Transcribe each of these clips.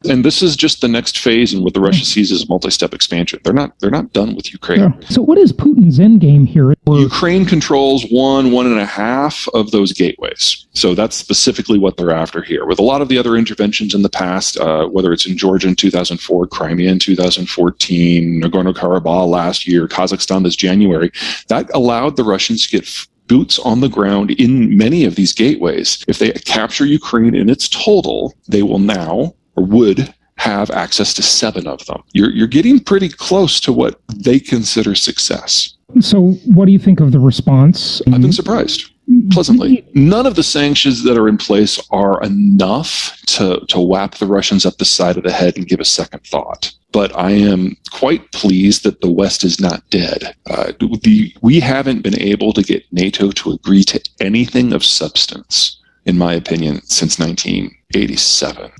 And this is just the next phase in what the Russia sees as multi-step expansion. They're not done with Ukraine. Yeah. So what is Putin's end game here? Ukraine controls 1.5 of those gateways. So that's specifically what they're after here. With a lot of the other interventions in the past, whether it's in Georgia in 2004, Crimea in 2014, Nagorno-Karabakh last year, Kazakhstan this January, that allowed the Russians to get boots on the ground in many of these gateways. If they capture Ukraine in its total, they will now, or would, have access to 7 of them. You're getting pretty close to what they consider success. So what do you think of the response? I've been surprised, pleasantly. None of the sanctions that are in place are enough to whap the Russians up the side of the head and give a second thought. But I am quite pleased that the West is not dead. We haven't been able to get NATO to agree to anything of substance, in my opinion, since 1987.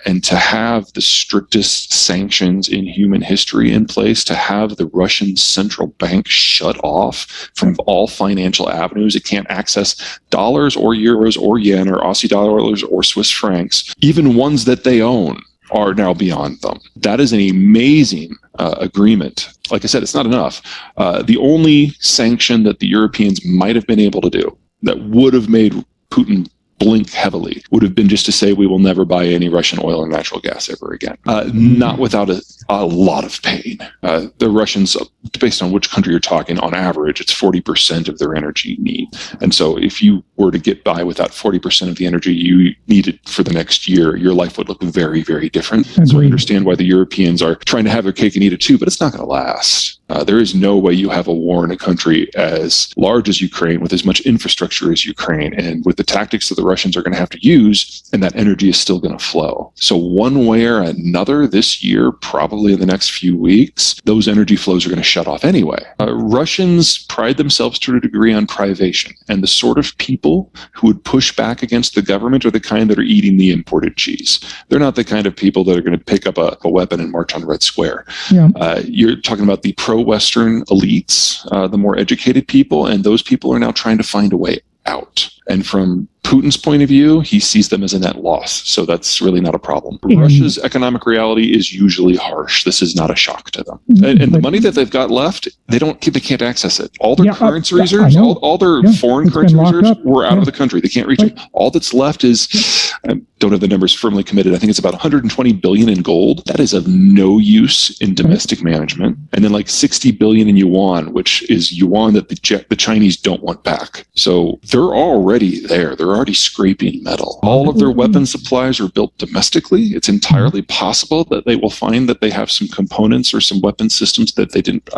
And to have the strictest sanctions in human history in place, to have the Russian central bank shut off from all financial avenues, it can't access dollars or euros or yen or Aussie dollars or Swiss francs, even ones that they own are now beyond them. That is an amazing agreement. Like I said, it's not enough. The only sanction that the Europeans might have been able to do that would have made Putin blink heavily would have been just to say we will never buy any Russian oil and natural gas ever again. Not without a lot of pain. The Russians, based on which country you're talking, on average, it's 40% of their energy need. And so if you were to get by without 40% of the energy you needed for the next year, your life would look very, very different. Agreed. So I understand why the Europeans are trying to have their cake and eat it too, but it's not going to last. There is no way you have a war in a country as large as Ukraine, with as much infrastructure as Ukraine, and with the tactics that the Russians are going to have to use, and that energy is still going to flow. So one way or another this year, probably in the next few weeks, those energy flows are going to shut off anyway. Russians pride themselves to a degree on privation, and the sort of people who would push back against the government are the kind that are eating the imported cheese. They're not the kind of people that are going to pick up a weapon and march on Red Square. Yeah. You're talking about the pro-Western elites, the more educated people, and those people are now trying to find a way out. And from Putin's point of view, he sees them as a net loss. So that's really not a problem. Russia's economic reality is usually harsh. This is not a shock to them. And the money that they've got left, they can't access it. All their currency reserves, all their foreign currency reserves were out of the country. They can't reach it. All that's left is, I don't have the numbers firmly committed, I think it's about 120 billion in gold. That is of no use in domestic management. And then like 60 billion in yuan, which is yuan that the Chinese don't want back. So they're already there. They're already scraping metal. All of their weapon supplies are built domestically. It's entirely possible that they will find that they have some components or some weapon systems that they didn't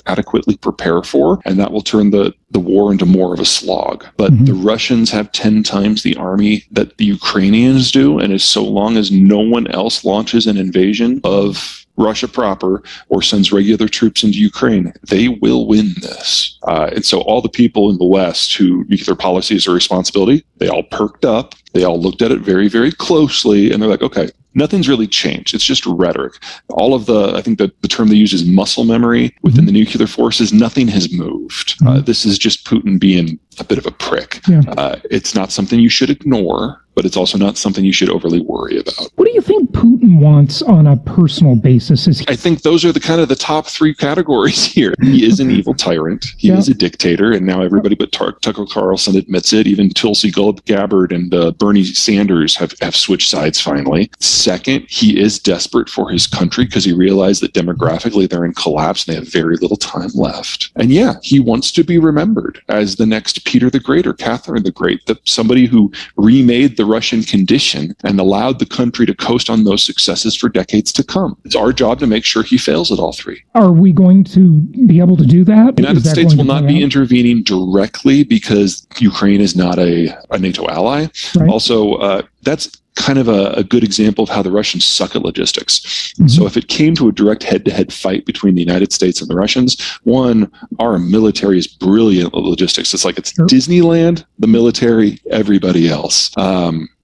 adequately prepare for, and that will turn the war into more of a slog. But the Russians have 10 times the army that the Ukrainians do, and as so long as no one else launches an invasion of Russia proper or sends regular troops into Ukraine, they will win this. And so all the people in the West who nuclear policy is a responsibility, they all perked up. They all looked at it very, very closely, and they're like, okay, nothing's really changed. It's just rhetoric. All of I think that the term they use is muscle memory within the nuclear forces. Nothing has moved. This is just Putin being a bit of a prick. Yeah. It's not something you should ignore, but it's also not something you should overly worry about. What do you think Putin wants on a personal basis? I think those are the top 3 categories here. He is an evil tyrant. He is a dictator, and now everybody but Tucker Carlson admits it. Even Tulsi Gabbard and Bernie Sanders have switched sides finally. Second, he is desperate for his country because he realized that demographically they're in collapse and they have very little time left. And yeah, he wants to be remembered as the next Peter the Great or Catherine the Great, somebody who remade the Russian condition and allowed the country to coast on those successes for decades to come. It's our job to make sure he fails at all 3. Are we going to be able to do that? The United States will not be intervening directly because Ukraine is not a NATO ally. Right. Also, that's kind of a good example of how the Russians suck at logistics. So if it came to a direct head-to-head fight between the United States and the Russians, one, our military is brilliant at logistics. It's like it's Disneyland, the military, everybody else.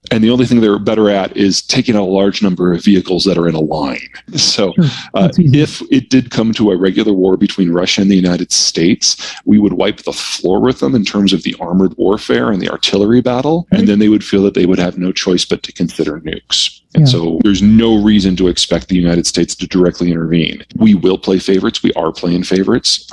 And the only thing they're better at is taking out a large number of vehicles that are in a line. So if it did come to a regular war between Russia and the United States, we would wipe the floor with them in terms of the armored warfare and the artillery battle. And then they would feel that they would have no choice but to consider nukes. And so there's no reason to expect the United States to directly intervene. We will play favorites. We are playing favorites.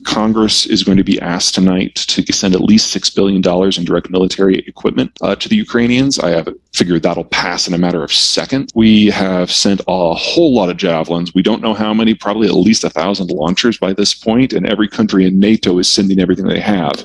Congress is going to be asked tonight to send at least $6 billion in direct military equipment to the Ukrainians. I have figured that'll pass in a matter of seconds. We have sent a whole lot of javelins. We don't know how many, probably at least 1,000 launchers by this point, and every country in NATO is sending everything they have.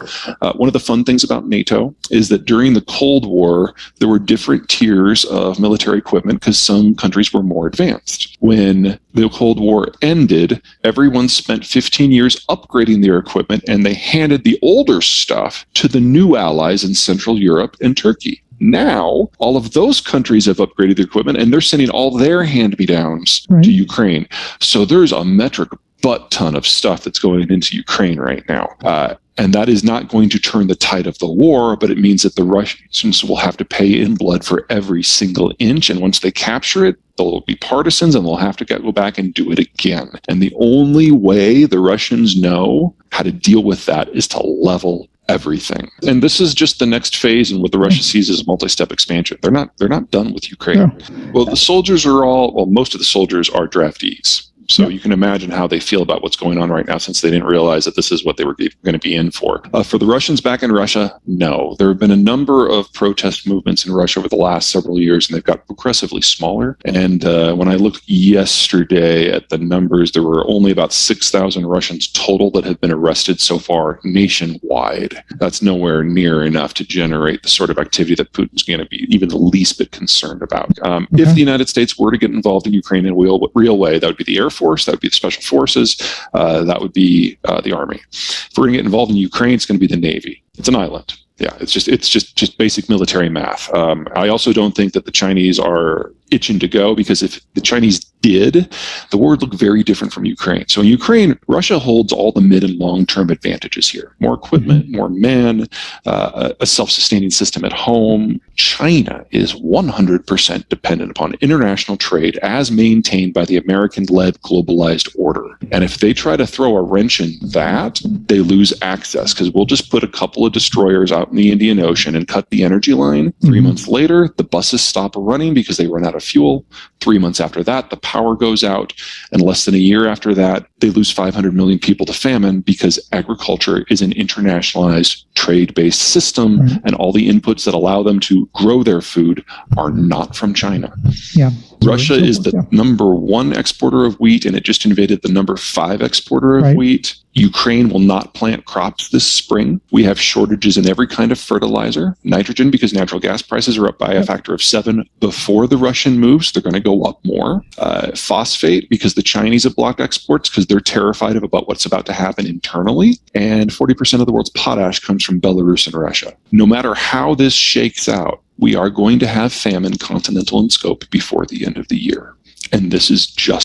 One of the fun things about NATO is that during the Cold War, there were different tiers of military equipment because some countries were more advanced. When the Cold War ended, everyone spent 15 years upgrading their equipment, and they handed the older stuff to the new allies in Central Europe and Turkey. Now, all of those countries have upgraded their equipment, and they're sending all their hand-me-downs to Ukraine. So there's a metric butt ton of stuff that's going into Ukraine right now. And that is not going to turn the tide of the war, but it means that the Russians will have to pay in blood for every single inch. And once they capture it, they'll be partisans and they'll have to go back and do it again. And the only way the Russians know how to deal with that is to level everything. And this is just the next phase in what the Russia sees as multi-step expansion. They're not done with Ukraine. Well, the soldiers are most of the soldiers are draftees. So you can imagine how they feel about what's going on right now, since they didn't realize that this is what they were going to be in for. For the Russians back in Russia, no. There have been a number of protest movements in Russia over the last several years, and they've got progressively smaller. And when I looked yesterday at the numbers, there were only about 6,000 Russians total that have been arrested so far nationwide. That's nowhere near enough to generate the sort of activity that Putin's going to be even the least bit concerned about. If the United States were to get involved in Ukraine in a real way, that would be the Air Force, that would be the Special Forces, that would be the Army. If we're going to get involved in Ukraine, it's going to be the Navy. It's an island. Yeah, it's just basic military math. I also don't think that the Chinese are itching to go, because if the Chinese did, the war would look very different from Ukraine. So in Ukraine, Russia holds all the mid and long-term advantages here. More equipment, more men, a self-sustaining system at home. China is 100% dependent upon international trade as maintained by the American-led globalized order. And if they try to throw a wrench in that, they lose access, because we'll just put a couple of destroyers out in the Indian Ocean and cut the energy line. 3 months later, the buses stop running because they run out of fuel. 3 months after that, the power goes out. And less than a year after that, they lose 500 million people to famine, because agriculture is an internationalized trade-based system, and all the inputs that allow them to grow their food are not from China. Russia is the number 1 exporter of wheat, and it just invaded the number 5 exporter of wheat. Ukraine will not plant crops this spring. We have shortages in every kind of fertilizer. Nitrogen, because natural gas prices are up by a factor of 7 before the Russian moves. They're going to go up more. Phosphate, because the Chinese have blocked exports because they're terrified about what's about to happen internally. And 40% of the world's potash comes from Belarus and Russia. No matter how this shakes out, we are going to have famine continental in scope before the end of the year. And this is just